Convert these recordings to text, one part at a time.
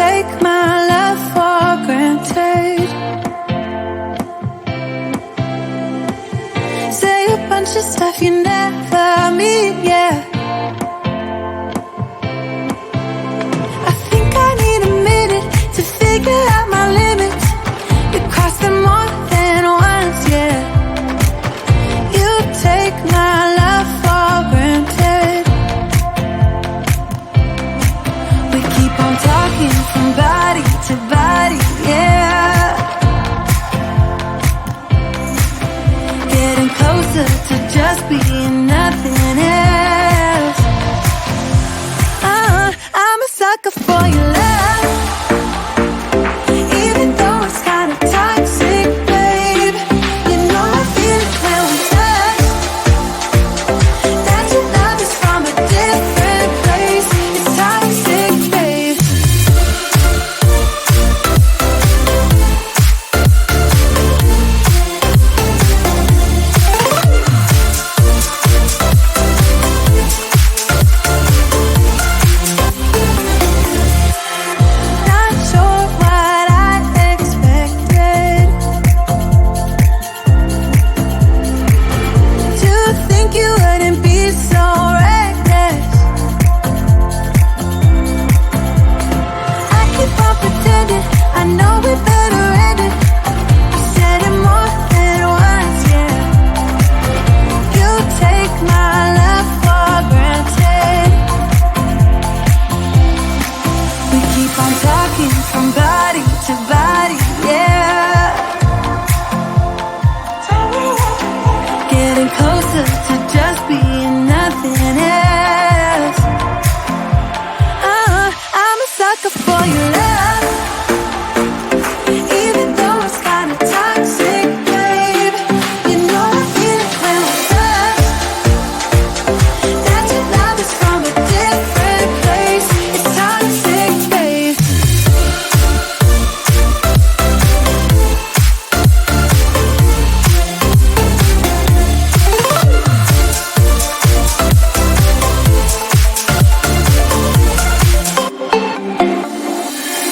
take my love for granted. Say a bunch of stuff you never mean, yeah. I think I need a minute to figure out my limits. You cross them more than once, yeah. You take my love for granted. We keep on talking from body to body, yeah. Getting closer to just being nothing else. I'm a sucker for your love, even though it's kinda toxic, babe. You know I feel it when we touch, that your love is from a different place. It's toxic, babe. Not sure what I expected. To think you wouldn't be so reckless. I keep on pretending I know we better end it. I said it more than once, yeah. You take my love for granted. We keep on talking from body to body, yeah. Getting closer to just being nothing else. I'm a sucker for your love, even though it's kinda toxic, babe. You know I feel it when we touch, that your love is from a different place. It's toxic, babe.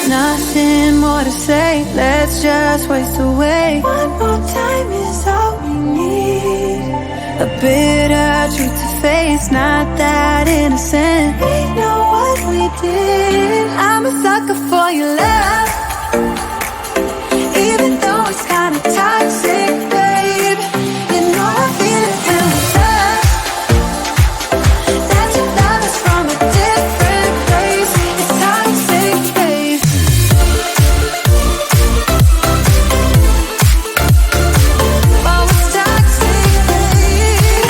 Nothing more to say, let's just waste away. One more time is all we need. A bitter truth to face, not that innocent. We know what we did. I'm a sucker for your love, even though it's kinda toxic, babe. You know I feel it when we touch, that your love is from a different place. It's toxic, babe. Oh, it's toxic, babe.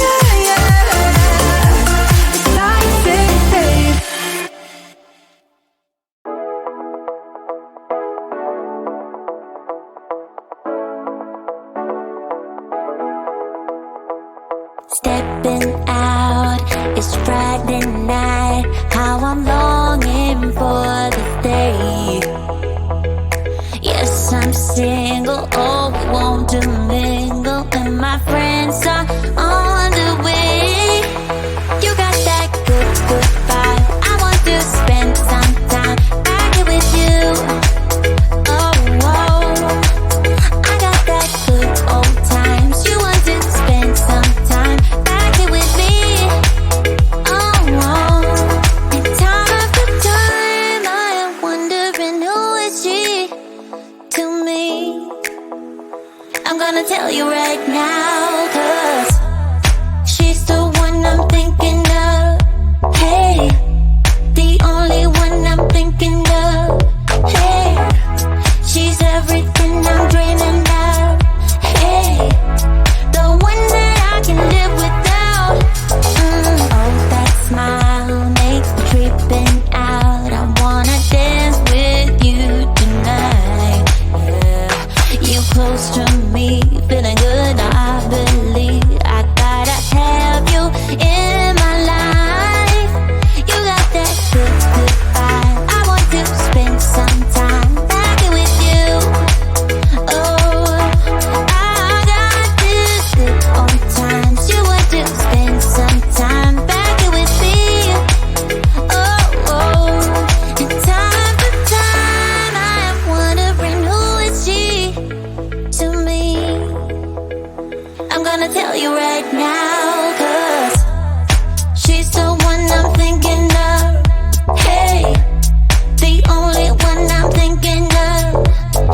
Yeah, yeah. It's toxic, babe. Stepping out, it's Friday night. How I'm longing for this day. Yes, I'm single, oh, we want to mingle, and my friends are on the way. You got that good, good vibe. I want to spend some time back here with you. Oh, oh. I got that good old times. You want to spend some time back here with me. Oh, oh. And time after time, I am wondering who is she to me. I'm gonna tell you right now, 'cause she's the one I'm thinking of. Hey, the only one I'm thinking of. Hey, she's everything I'm dreaming of. Hey, the one that I can live without. Oh, that smile makes me tripping out. I wanna dance with you tonight. Yeah, you close to me, feeling good. I believe I gotta have you in my life. You got that good, good vibe. I want to spend some time back here with you. Oh, I got this good old times. You want to spend some time back here with me. gonna tell you right now, 'cause she's the one I'm thinking of. Hey, the only one I'm thinking of.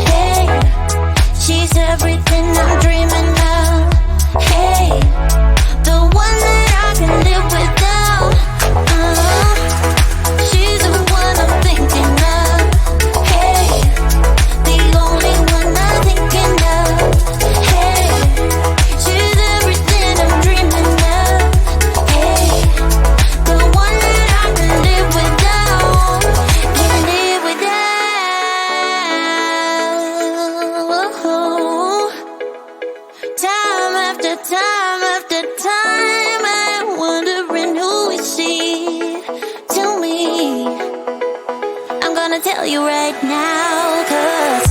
Hey, she's everything I'm dreaming of. Hey, the one that I can live without. She's the one I'm thinking of. Hey, the only one I'm thinking of. Hey, she's everything I'm dreaming of. Hey, the one that I can live without. Can live without. Time after time after time, I'm wondering who is she to me. I'm gonna tell you right now, 'cause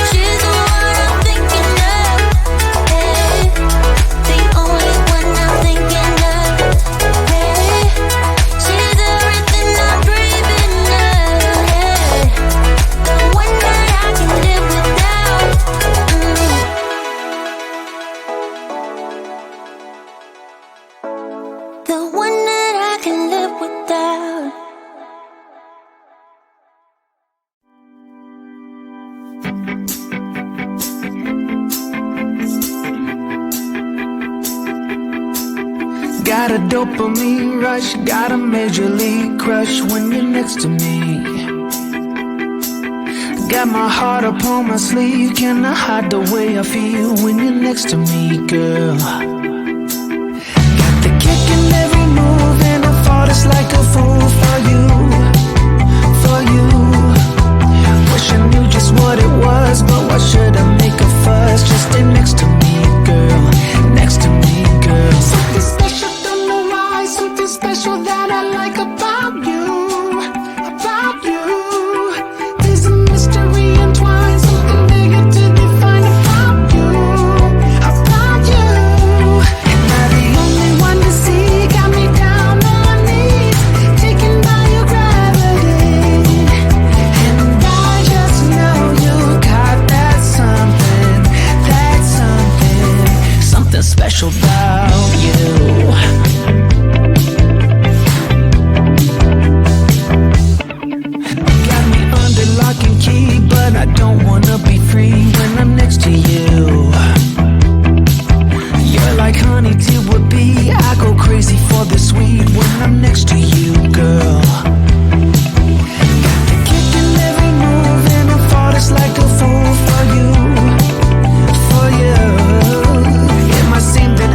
she's the one I'm thinking of. Hey, the only one I'm thinking of. Hey, she's everything I'm dreaming of. Hey, the one that I can live without. The one that I can live without. Got a dopamine rush, got a major league crush when you're next to me. Got my heart upon my sleeve, can I hide the way I feel when you're next to me, girl? Got the kick in every move and I fought it's like a fool for you, for you. Wish I knew just what it was, but why should I make a fuss? Just stay next to me, girl, next to me, girl. Something special, don't know why, something special that I like about you, about you. There's a mystery entwined, something bigger to define about you, about you. Am I the only one to see? Got me down on my knees, taken by your gravity. And I just know you got that something, something special about you. Got me under lock and key, but I don't wanna be free when I'm next to you. You're like honey to a bee, I go crazy for the sweet when I'm next to you, girl. Got the kick in every move and I fought it's like a fool for you, for you. It might seem that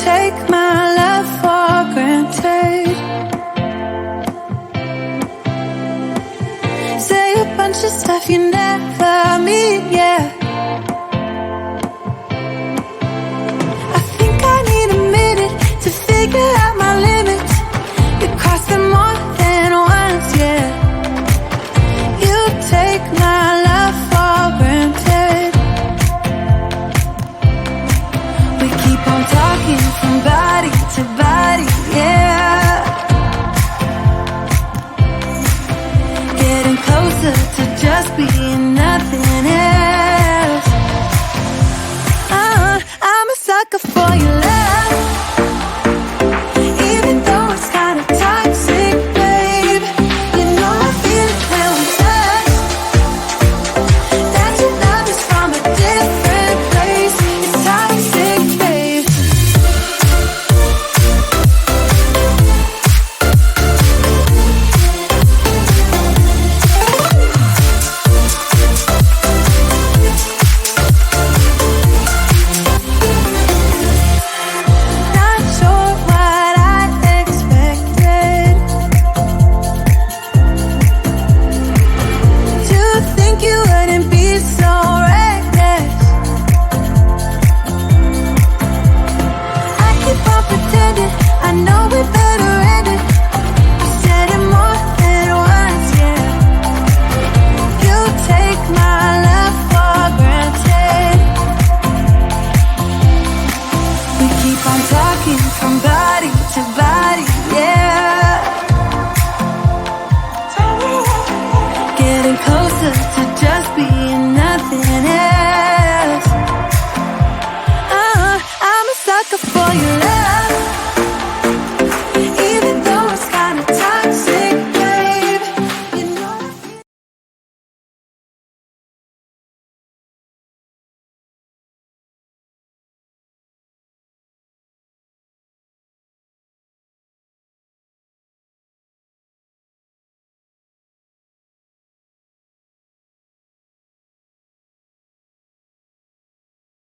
take my love for granted. Say a bunch of stuff you never mean, yeah. I think I need a minute to figure out my limits. You cross them more than once, yeah. You take my love for granted. We keep on talking from body to body, yeah. Getting closer to just being nothing.